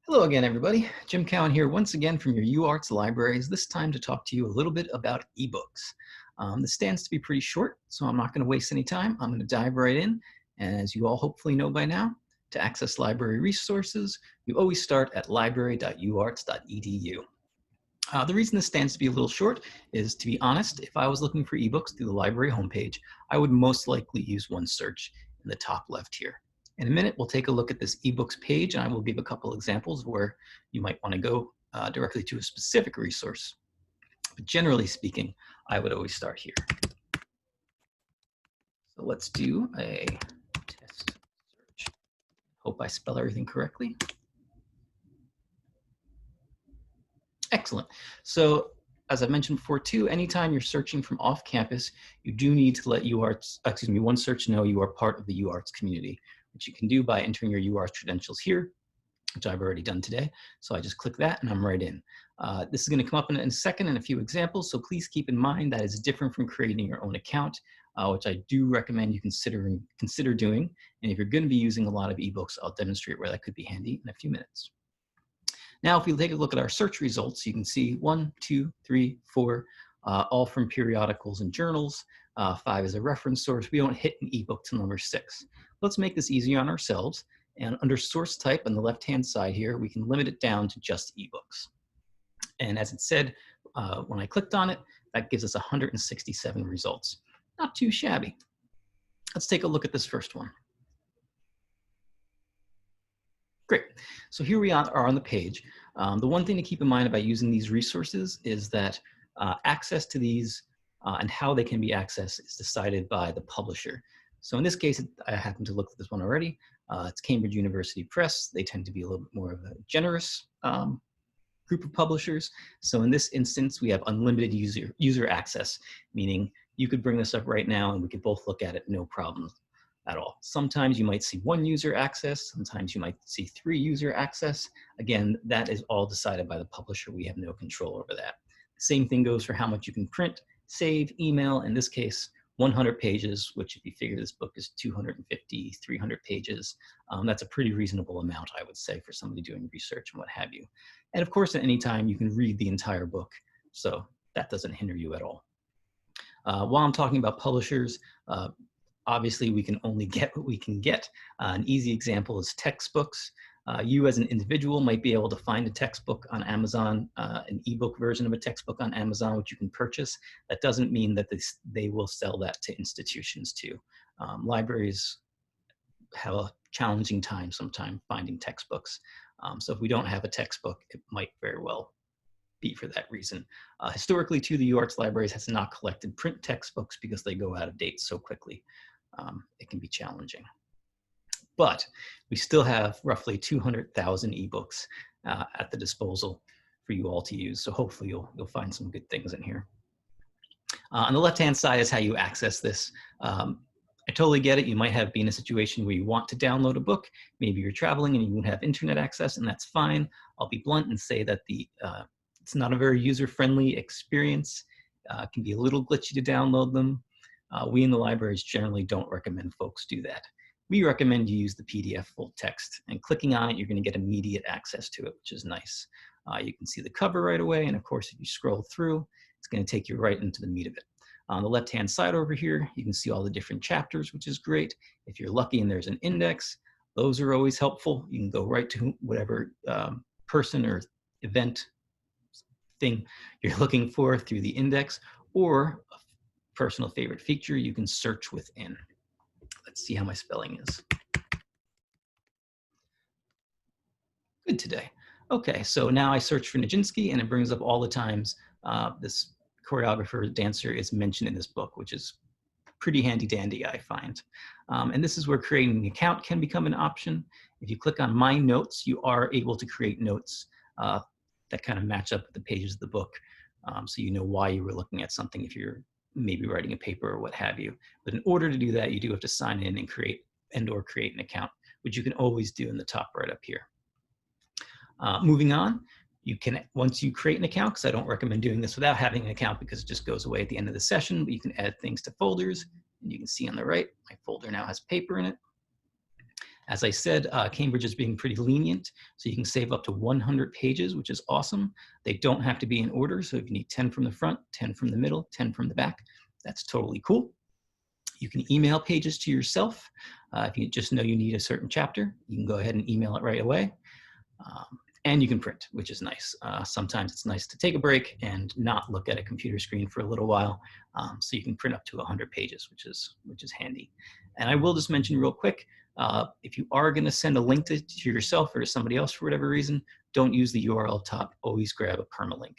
Hello again, everybody. Jim Cowan here once again from your UArts libraries, this time to talk to you a little bit about ebooks. This stands to be pretty short, so I'm not going to waste any time. I'm going to dive right in. And as you all hopefully know by now, to access library resources, you always start at library.uarts.edu. The reason this stands to be a little short is, to be honest, if I was looking for ebooks through the library homepage, I would most likely use OneSearch in the top left here. In a minute, we'll take a look at this ebooks page, and I will give a couple examples where you might want to go directly to a specific resource. But generally speaking, I would always start here. So let's do a test search. Hope I spell everything correctly. Excellent. So as I mentioned before too, anytime you're searching from off campus, you do need to let OneSearch know you are part of the UArts community, which you can do by entering your UArts credentials here, which I've already done today. So I just click that and I'm right in. This is going to come up in a second in a few examples, so please keep in mind that is different from creating your own account, which I do recommend you consider doing. And if you're going to be using a lot of ebooks, I'll demonstrate where that could be handy in a few minutes. Now, if we take a look at our search results, you can see 1, 2, 3, 4, all from periodicals and journals. 5 is a reference source. We don't hit an ebook till number 6. Let's make this easier on ourselves. And under source type on the left-hand side here, we can limit it down to just ebooks. And as it said, when I clicked on it, that gives us 167 results. Not too shabby. Let's take a look at this first one. Great. So here we are on the page. The one thing to keep in mind about using these resources is that access to these and how they can be accessed is decided by the publisher. So in this case, I happen to look at this one already. It's Cambridge University Press. They tend to be a little bit more of a generous group of publishers. So in this instance, we have unlimited user access, meaning you could bring this up right now and we could both look at it, no problem at all. Sometimes you might see 1 user access, sometimes you might see 3 user access. Again, that is all decided by the publisher. We have no control over that. Same thing goes for how much you can print, save, email. In this case, 100 pages, which if you figure this book is 250, 300 pages, that's a pretty reasonable amount, I would say, for somebody doing research and what have you. And of course, at any time, you can read the entire book, so that doesn't hinder you at all. While I'm talking about publishers, obviously, we can only get what we can get. An easy example is textbooks. You as an individual might be able to find a textbook on Amazon, an ebook version of a textbook on Amazon, which you can purchase. That doesn't mean that they will sell that to institutions too. Libraries have a challenging time sometimes finding textbooks. So if we don't have a textbook, it might very well be for that reason. Historically too, the UArts libraries has not collected print textbooks because they go out of date so quickly. It can be challenging. But we still have roughly 200,000 ebooks at the disposal for you all to use. So hopefully you'll find some good things in here. On the left-hand side is how you access this. I totally get it. You might have been in a situation where you want to download a book. Maybe you're traveling and you won't have internet access, and that's fine. I'll be blunt and say that it's not a very user-friendly experience. It can be a little glitchy to download them. We in the libraries generally don't recommend folks do that. We recommend you use the PDF full text, and clicking on it, you're going to get immediate access to it, which is nice. You can see the cover right away, and of course, if you scroll through, it's going to take you right into the meat of it. On the left-hand side over here, you can see all the different chapters, which is great. If you're lucky and there's an index, those are always helpful. You can go right to whatever person or event thing you're looking for through the index, or a personal favorite feature, you can search within. Let's see how my spelling is. Good today. Okay, so now I search for Nijinsky and it brings up all the times this choreographer, dancer is mentioned in this book, which is pretty handy dandy, I find. And this is where creating an account can become an option. If you click on My Notes, you are able to create notes that kind of match up with the pages of the book. So you know why you were looking at something if you're maybe writing a paper or what have you. But in order to do that, you do have to sign in and create an account, which you can always do in the top right up here. Moving on, you can, once you create an account, because I don't recommend doing this without having an account because it just goes away at the end of the session, but you can add things to folders, and you can see on the right, my folder now has paper in it. As I said, Cambridge is being pretty lenient, so you can save up to 100 pages, which is awesome. They don't have to be in order, so if you need 10 from the front, 10 from the middle, 10 from the back, that's totally cool. You can email pages to yourself. If you just know you need a certain chapter, you can go ahead and email it right away. And you can print, which is nice. Sometimes it's nice to take a break and not look at a computer screen for a little while. So you can print up to 100 pages, which is handy. And I will just mention real quick, if you are going to send a link to yourself or to somebody else for whatever reason, don't use the URL top. Always grab a permalink.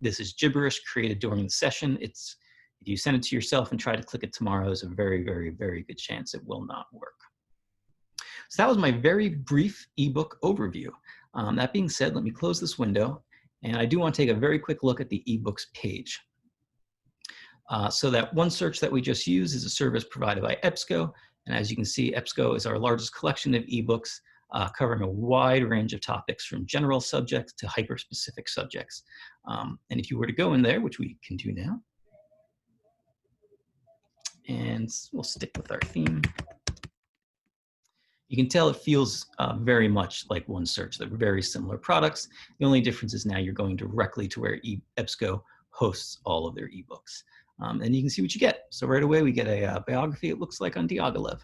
This is gibberish created during the session. If you send it to yourself and try to click it tomorrow, there's a very, very, very good chance it will not work. So that was my very brief ebook overview. That being said, let me close this window, and I do want to take a very quick look at the ebooks page. So that one search that we just used is a service provided by EBSCO, and as you can see, EBSCO is our largest collection of ebooks covering a wide range of topics from general subjects to hyper-specific subjects. And if you were to go in there, which we can do now, and we'll stick with our theme. You can tell it feels very much like one search. They're very similar products. The only difference is now you're going directly to where EBSCO hosts all of their ebooks. And you can see what you get. So right away, we get a biography, it looks like, on Diaghilev.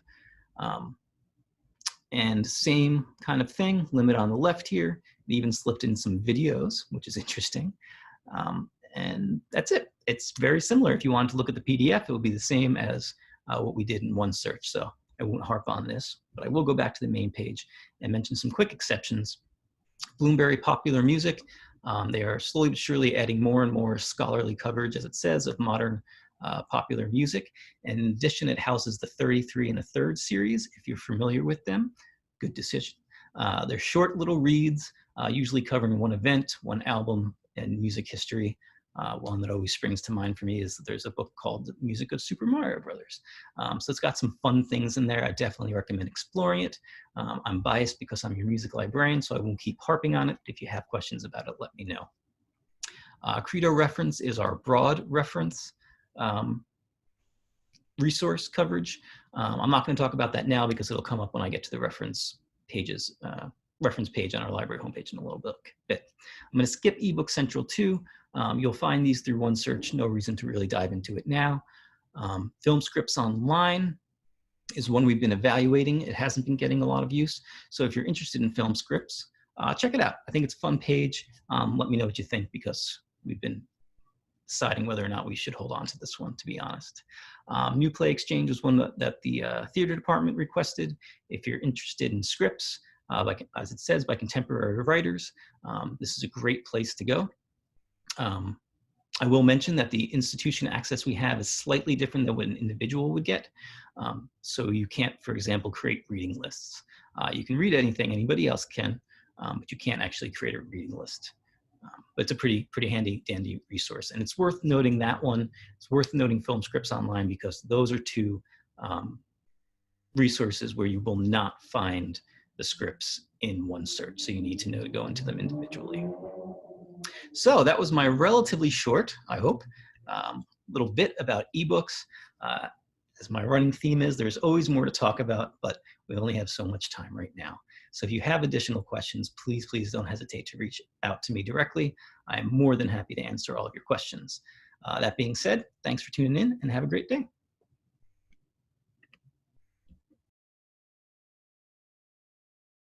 And same kind of thing, limit on the left here. It even slipped in some videos, which is interesting. And that's it. It's very similar. If you wanted to look at the PDF, it would be the same as what we did in one search. So I won't harp on this, but I will go back to the main page and mention some quick exceptions. Bloomsbury Popular Music, they are slowly but surely adding more and more scholarly coverage, as it says, of modern popular music. And in addition, it houses the 33 1/3 series, if you're familiar with them. Good decision. They're short little reads, usually covering one event, one album, and music history. One that always springs to mind for me is that there's a book called The Music of Super Mario Brothers. So it's got some fun things in there. I definitely recommend exploring it. I'm biased because I'm your music librarian, so I won't keep harping on it. If you have questions about it, let me know. Credo Reference is our broad reference resource coverage. I'm not going to talk about that now because it'll come up when I get to the reference pages, reference page on our library homepage in a little bit. I'm going to skip eBook Central 2. You'll find these through one search. No reason to really dive into it now. Film Scripts Online is one we've been evaluating. It hasn't been getting a lot of use. So if you're interested in film scripts, check it out. I think it's a fun page. Let me know what you think because we've been deciding whether or not we should hold on to this one, to be honest. New Play Exchange was one that the theater department requested. If you're interested in scripts, like, as it says, by contemporary writers, this is a great place to go. I will mention that the institution access we have is slightly different than what an individual would get. So you can't, for example, create reading lists. You can read anything, anybody else can, but you can't actually create a reading list. But it's a pretty handy dandy resource. And it's worth noting that one. It's worth noting Film Scripts Online because those are two resources where you will not find the scripts in one search. So you need to know to go into them individually. So that was my relatively short, I hope, little bit about ebooks. As my running theme is, there's always more to talk about, but we only have so much time right now. So if you have additional questions, please don't hesitate to reach out to me directly. I am more than happy to answer all of your questions. That being said, thanks for tuning in and have a great day.